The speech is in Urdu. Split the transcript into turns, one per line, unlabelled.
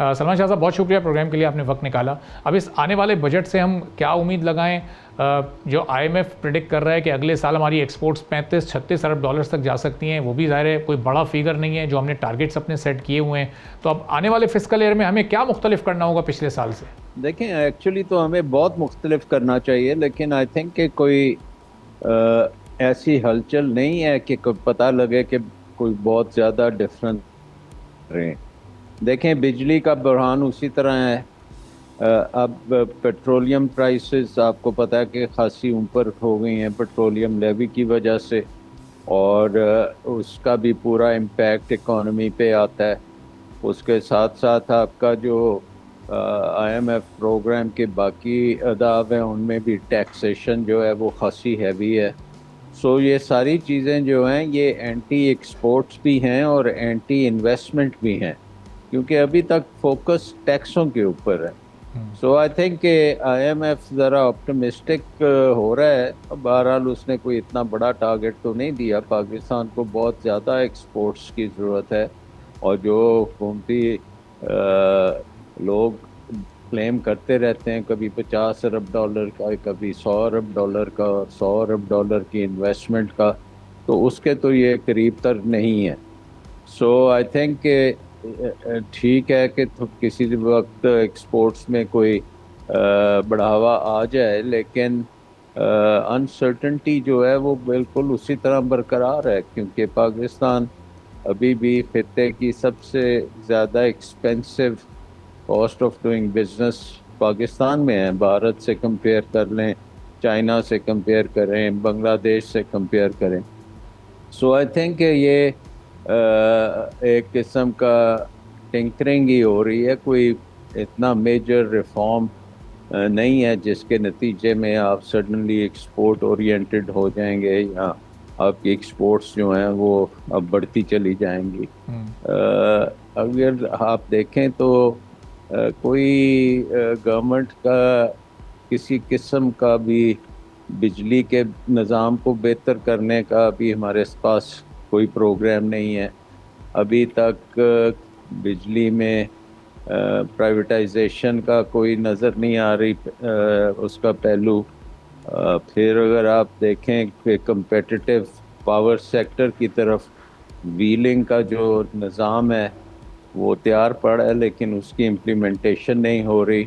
سلمان شاہ صاحب بہت شکریہ پروگرام کے لیے، آپ نے وقت نکالا. اب اس آنے والے بجٹ سے ہم کیا امید لگائیں؟ جو آئی ایم ایف پریڈکٹ کر رہا ہے کہ اگلے سال ہماری ایکسپورٹس 35-36 ارب ڈالرز تک جا سکتی ہیں، وہ بھی ظاہر ہے کوئی بڑا فگر نہیں ہے جو ہم نے ٹارگیٹس اپنے سیٹ کیے ہوئے ہیں. تو اب آنے والے فسکل ایئر میں ہمیں کیا مختلف کرنا ہوگا پچھلے سال سے؟
دیکھیں ایکچولی تو ہمیں بہت مختلف کرنا چاہیے، لیکن آئی تھنک کہ کوئی ایسی ہلچل نہیں ہے کہ پتہ لگے کہ کوئی بہت زیادہ ڈفرنس رہے. دیکھیں بجلی کا بحران اسی طرح ہے. اب پیٹرولیم پرائسز آپ کو پتہ ہے کہ خاصی اوپر ہو گئی ہیں پیٹرولیم لیوی کی وجہ سے، اور اس کا بھی پورا امپیکٹ اکانومی پہ آتا ہے. اس کے ساتھ ساتھ آپ کا جو آئی ایم ایف پروگرام کے باقی اہداف ہیں ان میں بھی ٹیکسیشن جو ہے وہ خاصی ہیوی ہے. سو یہ ساری چیزیں جو ہیں یہ اینٹی ایکسپورٹس بھی ہیں اور اینٹی انویسٹمنٹ بھی ہیں، کیونکہ ابھی تک فوکس ٹیکسوں کے اوپر ہے. سو آئی تھنک کہ آئی ایم ایف ذرا آپٹمسٹک ہو رہا ہے. بہرحال اس نے کوئی اتنا بڑا ٹارگٹ تو نہیں دیا. پاکستان کو بہت زیادہ ایکسپورٹس کی ضرورت ہے، اور جو حکومتی لوگ کلیم کرتے رہتے ہیں کبھی 50 ارب ڈالر کا، کبھی 100 ارب ڈالر کا، اور 100 ارب ڈالر کی انویسٹمنٹ کا، تو اس کے تو یہ قریب تر نہیں ہے. سو آئی تھنک کہ ٹھیک ہے کہ کسی وقت ایکسپورٹس میں کوئی بڑھاوا آ جائے، لیکن انسرٹنٹی جو ہے وہ بالکل اسی طرح برقرار ہے، کیونکہ پاکستان ابھی بھی خطے کی سب سے زیادہ expensive cost of doing business Pakistan میں ہے. بھارت سے کمپیئر کر لیں، چائنا سے کمپیئر کریں، بنگلہ دیش سے کمپیئر کریں. سو آئی تھنک کہ یہ ایک قسم کا ٹنکرنگ ہی ہو رہی ہے. کوئی اتنا میجر ریفارم نہیں ہے جس کے نتیجے میں آپ سڈنلی ایکسپورٹ اورینٹڈ ہو جائیں گے، یا آپ کی ایکسپورٹس جو ہیں وہ اب بڑھتی چلی جائیں گی. اگر آپ دیکھیں تو کوئی گورنمنٹ کا کسی قسم کا بھی بجلی کے نظام کو بہتر کرنے کا بھی ہمارے پاس کوئی پروگرام نہیں ہے. ابھی تک بجلی میں پرائیویٹائزیشن کا کوئی نظر نہیں آ رہی اس کا پہلو. پھر اگر آپ دیکھیں کہ کمپیٹیٹیو پاور سیکٹر کی طرف ویلنگ کا جو نظام ہے وہ تیار پڑا ہے، لیکن اس کی امپلیمنٹیشن نہیں ہو رہی.